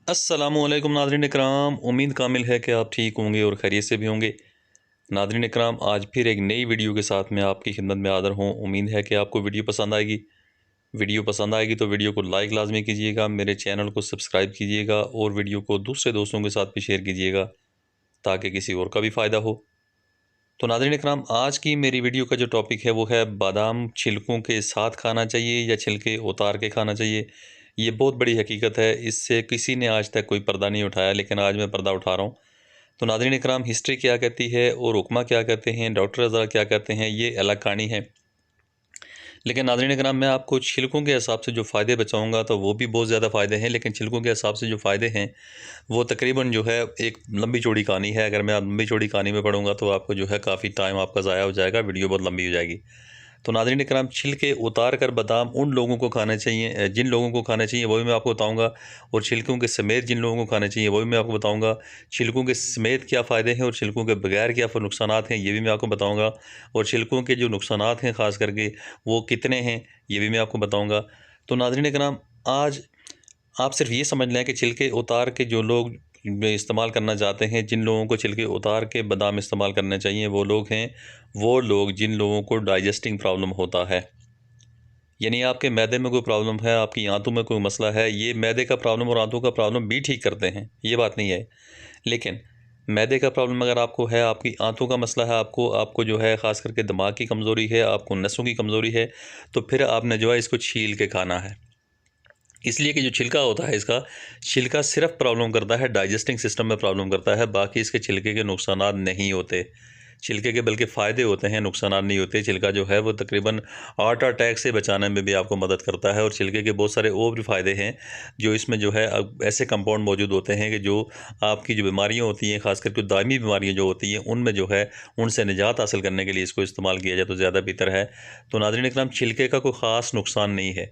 अस्सलामुअलैकुम नाज़रीन इकराम, उम्मीद कामिल है कि आप ठीक होंगे और खैरियत से भी होंगे। नाज़रीन इकराम, आज फिर एक नई वीडियो के साथ मैं आपकी खिदमत में हाज़िर हूँ। उम्मीद है कि आपको वीडियो पसंद आएगी। वीडियो पसंद आएगी तो वीडियो को लाइक लाजमी कीजिएगा, मेरे चैनल को सब्सक्राइब कीजिएगा और वीडियो को दूसरे दोस्तों के साथ भी शेयर कीजिएगा ताकि किसी और का भी फ़ायदा हो। तो नाज़रीन इकराम, आज की मेरी वीडियो का जो टॉपिक है वो है बादाम छिलकों के साथ खाना चाहिए या छिलके उतार के खाना चाहिए। ये बहुत बड़ी हकीकत है, इससे किसी ने आज तक कोई पर्दा नहीं उठाया, लेकिन आज मैं पर्दा उठा रहा हूँ। तो नाज़रीन इकराम, हिस्ट्री क्या कहती है और हुक्मा क्या कहते हैं, डॉक्टर रज़ा क्या कहते हैं, ये अलग कहानी है। लेकिन नाज़रीन इकराम, मैं आपको छिलकों के हिसाब से जो फ़ायदे बचाऊँगा तो वो भी बहुत ज़्यादा फ़ायदे हैं, लेकिन छिलकों के हिसाब से जो फ़ायदे हैं वो तकरीबन जो है एक लंबी चौड़ी कहानी है। अगर मैं लंबी चौड़ी कहानी में पढ़ूँगा तो आपको जो है काफ़ी टाइम आपका ज़ाया हो जाएगा, वीडियो बहुत लंबी हो जाएगी। तो नाज़रीन इकराम, छिलके उतार कर बादाम उन लोगों को खाने चाहिए, जिन लोगों को खाने चाहिए वो भी मैं आपको बताऊंगा, और छिलकों के समेत जिन लोगों को खाने चाहिए वो भी मैं आपको बताऊंगा। छिलकों के समेत क्या फ़ायदे हैं और छिलकों के बगैर क्या नुकसानात हैं ये भी मैं आपको बताऊंगा, और छिलकों के जो नुकसानात हैं ख़ास करके वो कितने हैं ये भी मैं आपको बताऊँगा। तो नाज़रीन इकराम, आज आप सिर्फ ये समझ लें कि छिलके उतार के जो लोग इस्तेमाल करना चाहते हैं, जिन लोगों को छिलके उतार के बादाम इस्तेमाल करने चाहिए वो लोग जिन लोगों को डाइजेस्टिंग प्रॉब्लम होता है। यानी आपके मैदे में कोई प्रॉब्लम है, आपकी आंतों में कोई मसला है, ये मैदे का प्रॉब्लम और आंतों का प्रॉब्लम भी ठीक करते हैं, ये बात नहीं है। लेकिन मैदे का प्रॉब्लम अगर आपको है, आपकी आंतों का मसला है, आपको आपको जो है ख़ास करके दिमाग की कमज़ोरी है, आपको नसों की कमज़ोरी है, तो फिर आपने जो है इसको छील के खाना है। इसलिए कि जो छिलका होता है इसका, छिलका सिर्फ प्रॉब्लम करता है डाइजेस्टिंग सिस्टम में प्रॉब्लम करता है, बाकी इसके छिलके के नुकसानात नहीं होते। छिलके के बल्कि फ़ायदे होते हैं, नुकसानात नहीं होते। छिलका जो है वो तकरीबन हार्ट अटैक से बचाने में भी आपको मदद करता है, और छिलके के बहुत सारे और भी फ़ायदे हैं जो इसमें जो है अब ऐसे कंपाउंड मौजूद होते हैं कि जो आपकी जो बीमारियाँ होती हैं, ख़ास करके दायमी बीमारियाँ जो होती हैं उनमें जो है उनसे निजात हासिल करने के लिए इसको इस्तेमाल किया जाए तो ज़्यादा बेहतर है। तो नाज़रीन इकराम, छिलके का कोई ख़ास नुकसान नहीं है।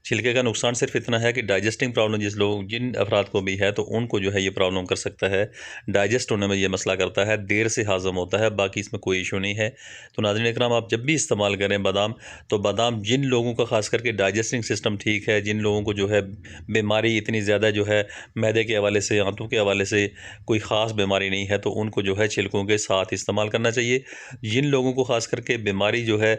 छिलके का नुकसान सिर्फ इतना है कि डाइजेस्टिंग प्रॉब्लम जिन अफराद को भी है तो उनको जो है ये प्रॉब्लम कर सकता है, डाइजेस्ट होने में ये मसला करता है, देर से हाज़म होता है, बाकी इसमें कोई इशू नहीं है। तो नाज़रीन इकराम, आप जब भी इस्तेमाल करें बादाम, तो बादाम जिन लोगों का ख़ास करके डाइजेस्टिंग सिस्टम ठीक है, जिन लोगों को जो है बीमारी इतनी ज़्यादा जो है मैदे के हवाले से, आंतों के हवाले से कोई ख़ास बीमारी नहीं है, तो उनको जो है छिलकों के साथ इस्तेमाल करना चाहिए। जिन लोगों को ख़ास करके बीमारी जो है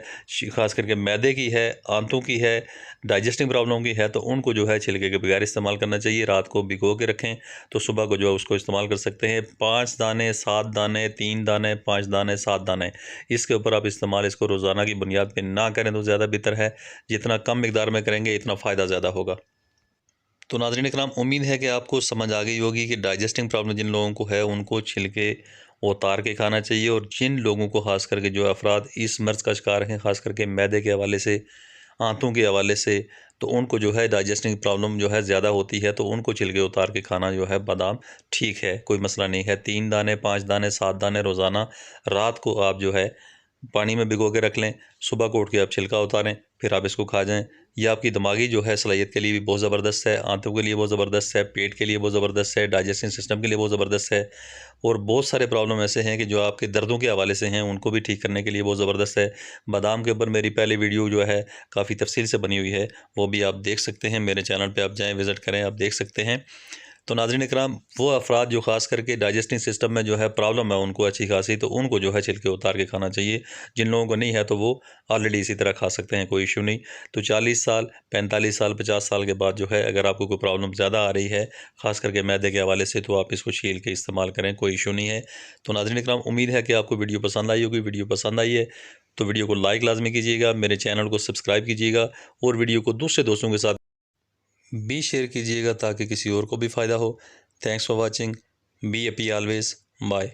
ख़ास करके मैदे की है, आंतों की है, डाइजेस्टिंग प्रॉब्लम की है, तो उनको जो है छिलके के बगैर इस्तेमाल करना चाहिए। रात को भिगो के रखें तो सुबह को जो है उसको इस्तेमाल कर सकते हैं। 5 दाने, 7 दाने, 3 दाने, 5 दाने, 7 दाने, इसके ऊपर आप इस्तेमाल इसको रोज़ाना की बुनियाद पे ना करें तो ज़्यादा बेहतर है। जितना कम मिकदार में करेंगे इतना फ़ायदा ज़्यादा होगा। तो नाज़रीन इकराम, उम्मीद है कि आपको समझ आ गई होगी कि डाइजेस्टिंग प्रॉब्लम जिन लोगों को है उनको छिलके उतार के खाना चाहिए, और जिन लोगों को ख़ास करके जो अफराद इस मर्ज़ का शिकार हैं, ख़ास करके मैदे के हवाले से, आंतों के हवाले से, तो उनको जो है डाइजेस्टिंग प्रॉब्लम जो है ज़्यादा होती है, तो उनको छिलके उतार के खाना जो है बादाम ठीक है, कोई मसला नहीं है। 3 दाने, 5 दाने, 7 दाने रोज़ाना रात को आप जो है पानी में भिगो के रख लें, सुबह को उठ के आप छिलका उतारें, फिर आप इसको खा जाएँ। ये आपकी दिमागी जो है सलाहियत के लिए भी बहुत ज़बरदस्त है, आंतों के लिए बहुत ज़बरदस्त है, पेट के लिए बहुत ज़बरदस्त है, डाइजेस्टिंग सिस्टम के लिए बहुत ज़बरदस्त है, और बहुत सारे प्रॉब्लम ऐसे हैं कि जो आपके दर्दों के हवाले से हैं उनको भी ठीक करने के लिए बहुत ज़बरदस्त है। बादाम के ऊपर मेरी पहली वीडियो जो है काफ़ी तफसील से बनी हुई है, वो भी आप देख सकते हैं। मेरे चैनल पे आप जाएँ, विज़िट करें, आप देख सकते हैं। तो नाज़रीन इकराम, वो अफराद जो ख़ास करके डाइजेस्टिंग सिस्टम में जो है प्रॉब्लम है उनको अच्छी खासी, तो उनको जो है छिलके उतार के खाना चाहिए। जिन लोगों को नहीं है तो वो ऑलरेडी इसी तरह खा सकते हैं, कोई इशू नहीं। तो 40 साल, 45 साल, 50 साल के बाद जो है अगर आपको कोई प्रॉब्लम ज़्यादा आ रही है, ख़ास करके मैदे के हवाले से, तो आप इसको छील के इस्तेमाल करें, कोई इशू नहीं है। तो नाज़रीन इकराम, उम्मीद है कि आपको वीडियो पसंद आई होगी। वीडियो पसंद आई है तो वीडियो को लाइक लाजमी कीजिएगा, मेरे चैनल को सब्सक्राइब कीजिएगा, और वीडियो को दूसरे दोस्तों के साथ भी शेयर कीजिएगा ताकि किसी और को भी फ़ायदा हो। Thanks for watching. Be happy always. Bye.